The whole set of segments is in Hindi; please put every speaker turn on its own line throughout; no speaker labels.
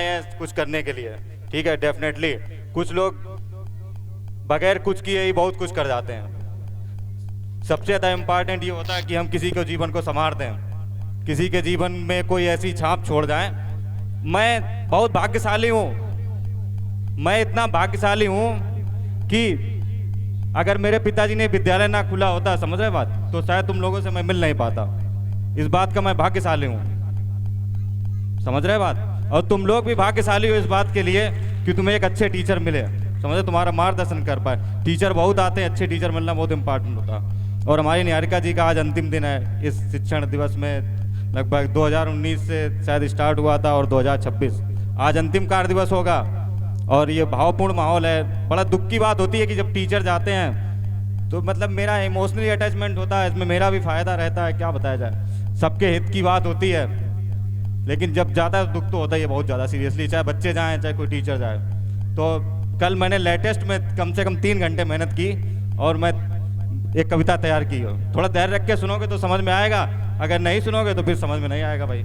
हैं कुछ करने के लिए, ठीक है। डेफिनेटली कुछ लोग बगैर कुछ किए ही बहुत कुछ कर जाते हैं। सबसे ज़्यादा इम्पॉर्टेंट ये होता है कि हम किसी के जीवन को संवार दें, किसी के जीवन में कोई ऐसी छाप छोड़ जाएं। मैं बहुत भाग्यशाली हूँ, मैं इतना भाग्यशाली हूँ कि अगर मेरे पिताजी ने विद्यालय ना खुला होता, समझ रहे बात, तो शायद तुम लोगों से मैं मिल नहीं पाता। इस बात का मैं भाग्यशाली हूँ, समझ रहे बात। और तुम लोग भी भाग्यशाली हो इस बात के लिए कि तुम्हें एक अच्छे टीचर मिले, समझे, तुम्हारा मार्गदर्शन कर पाए। टीचर बहुत आते हैं, अच्छे टीचर मिलना बहुत इंपॉर्टेंट होता है। और हमारी निहारिका जी का आज अंतिम दिन है इस शिक्षण दिवस में। लगभग 2019 से शायद स्टार्ट हुआ था और 2026 आज अंतिम कार्य दिवस होगा। और ये भावपूर्ण माहौल है। बड़ा दुख की बात होती है कि जब टीचर जाते हैं तो मतलब मेरा इमोशनली अटैचमेंट होता है, इसमें मेरा भी फायदा रहता है, क्या बताया जाए। सबके हित की बात होती है, लेकिन जब ज़्यादा दुख तो होता ही है, बहुत ज़्यादा सीरियसली, चाहे बच्चे जाएं चाहे कोई टीचर जाए। तो कल मैंने लेटेस्ट में कम से कम 3 घंटे मेहनत की और मैं एक कविता तैयार की हो। थोड़ा धैर्य रख के सुनोगे तो समझ में आएगा, अगर नहीं सुनोगे तो फिर समझ में नहीं आएगा भाई।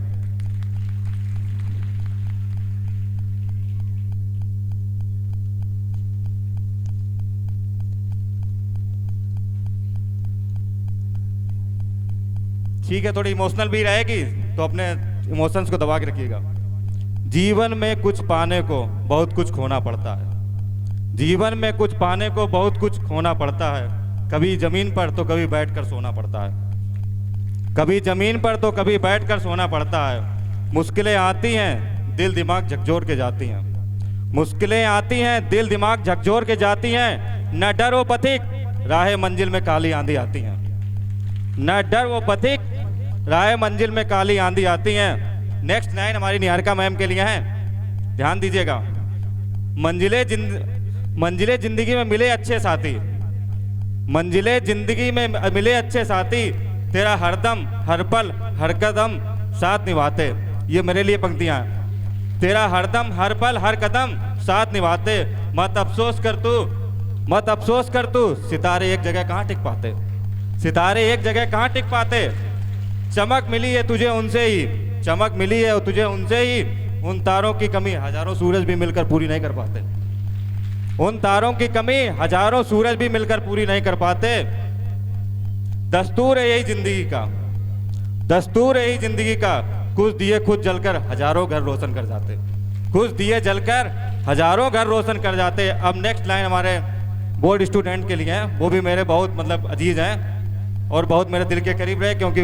ठीक है, थोड़ी इमोशनल भी रहेगी तो अपने इमोशंस को दबा के रखिएगा। जीवन में कुछ पाने को बहुत कुछ खोना पड़ता है, जीवन में कुछ पाने को बहुत कुछ खोना पड़ता है। कभी जमीन पर तो कभी बैठकर सोना पड़ता है, कभी जमीन पर तो कभी बैठकर सोना पड़ता है। मुश्किलें आती हैं दिल दिमाग झकझोर के जाती हैं, मुश्किलें आती हैं दिल दिमाग झकझोर के जाती हैं। न डर वो पथिक राह मंजिल में काली आंधी आती हैं, न डर वो पथिक राह मंजिल में काली आंधी आती हैं। नेक्स्ट लाइन हमारी निहारिका मैम के लिए है, ध्यान दीजिएगा। मंजिले जिंदगी में मिले अच्छे साथी, मंजिले जिंदगी में मिले अच्छे साथी, तेरा हरदम हर पल हर कदम साथ निभाते। ये मेरे लिए पंक्तियां हैं। तेरा हरदम हर पल हर कदम साथ निभाते। मत अफसोस कर तू, मत अफसोस कर तू, सितारे एक जगह कहाँ टिक पाते, सितारे एक जगह कहाँ टिक पाते। चमक मिली है तुझे उनसे ही, चमक मिली है तुझे उनसे ही, उन तारों की कमी हजारों सूरज भी मिलकर पूरी नहीं कर पाते, उन तारों की कमी हजारों सूरज भी मिलकर पूरी नहीं कर पाते। दस्तूर है यही जिंदगी का, दस्तूर है यही जिंदगी का, कुछ दिए खुद जलकर हजारों घर रोशन कर जाते, कुछ दिए जलकर हजारों घर रोशन कर जाते। अब नेक्स्ट लाइन हमारे बोर्ड स्टूडेंट के लिए है, वो भी मेरे बहुत मतलब अजीज हैं और बहुत मेरे दिल के करीब रहे, क्योंकि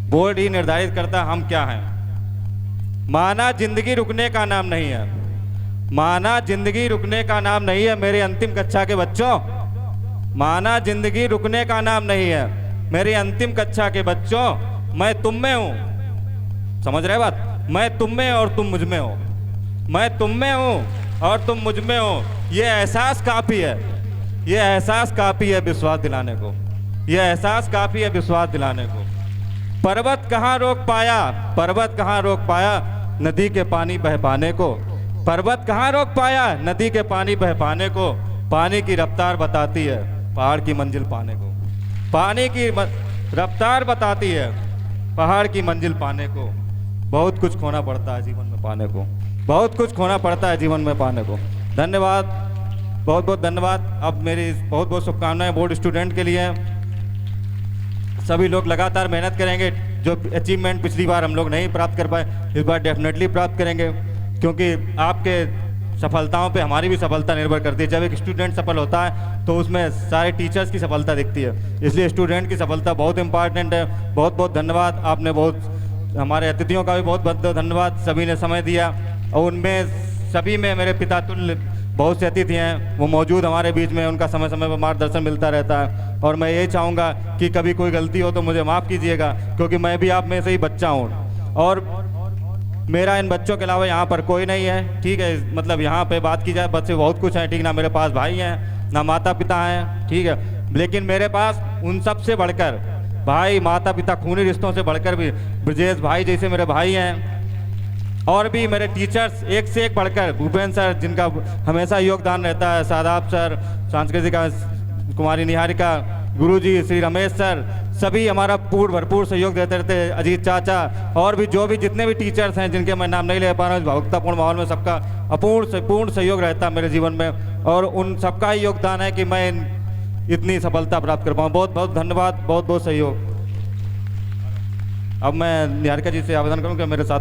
बोर्ड ही निर्धारित करता हम क्या हैं। माना जिंदगी रुकने का नाम नहीं है, माना जिंदगी रुकने का नाम नहीं है मेरे अंतिम कक्षा के बच्चों, माना जिंदगी रुकने का नाम नहीं है मेरे अंतिम कक्षा के बच्चों। मैं तुम में हूँ, समझ रहे बात, मैं तुम में और तुम मुझ में हो, मैं तुम में हूँ और तुम मुझ में हो। ये एहसास काफ़ी है, ये एहसास काफ़ी है विश्वास दिलाने को, ये एहसास काफ़ी है विश्वास दिलाने को। पर्वत कहाँ रोक पाया, पर्वत कहाँ रोक पाया नदी के पानी बह पाने को, पर्वत कहाँ रोक पाया नदी के पानी बह पाने को। पानी की रफ्तार बताती है पहाड़ की मंजिल पाने को, पानी की रफ्तार बताती है पहाड़ की मंजिल पाने को। बहुत कुछ खोना पड़ता है जीवन में पाने को, बहुत कुछ खोना पड़ता है जीवन में पाने को। धन्यवाद, बहुत बहुत धन्यवाद। अब मेरी बहुत बहुत शुभकामनाएं बोर्ड स्टूडेंट के लिए। सभी लोग लगातार मेहनत करेंगे, जो अचीवमेंट पिछली बार हम लोग नहीं प्राप्त कर पाए इस बार डेफिनेटली प्राप्त करेंगे, क्योंकि आपके सफलताओं पे हमारी भी सफलता निर्भर करती है। जब एक स्टूडेंट सफल होता है तो उसमें सारे टीचर्स की सफलता दिखती है, इसलिए स्टूडेंट की सफलता बहुत इंपॉर्टेंट है। बहुत बहुत धन्यवाद, आपने बहुत, हमारे अतिथियों का भी बहुत बहुत धन्यवाद, सभी ने समय दिया। और उनमें सभी में मेरे पिता तुल्य बहुत से अतिथि हैं, वो मौजूद हमारे बीच में, उनका समय समय पर मार्गदर्शन मिलता रहता है। और मैं यही चाहूँगा कि कभी कोई गलती हो तो मुझे माफ़ कीजिएगा, क्योंकि मैं भी आप में से ही बच्चा हूँ और मेरा इन बच्चों के अलावा यहाँ पर कोई नहीं है, ठीक है। मतलब यहाँ पे बात की जाए बच्चे बहुत कुछ हैं, ठीक ना, मेरे पास भाई हैं ना माता पिता हैं, ठीक है, लेकिन मेरे पास उन सब से बढ़कर भाई माता पिता खूनी रिश्तों से बढ़कर भी ब्रजेश भाई जैसे मेरे भाई हैं, और भी मेरे टीचर्स एक से एक बढ़कर, भूपेंद्र सर जिनका हमेशा योगदान रहता है, सादाब सर, सांस्कृतिक कुमारी निहारिका, गुरुजी श्री रमेश सर, सभी हमारा भरपूर सहयोग देते रहते हैं। अजीत चाचा और भी जो भी जितने भी टीचर्स हैं जिनके मैं नाम नहीं ले पा रहा हूँ, भावुकतापूर्ण माहौल में सबका पूर्ण सहयोग रहता है मेरे जीवन में, और उन सबका ही योगदान है कि मैं इतनी सफलता प्राप्त कर पाऊँ। बहुत बहुत धन्यवाद, बहुत बहुत सहयोग। अब मैं निहारिका जी से आवेदन करूँ कि मेरे साथ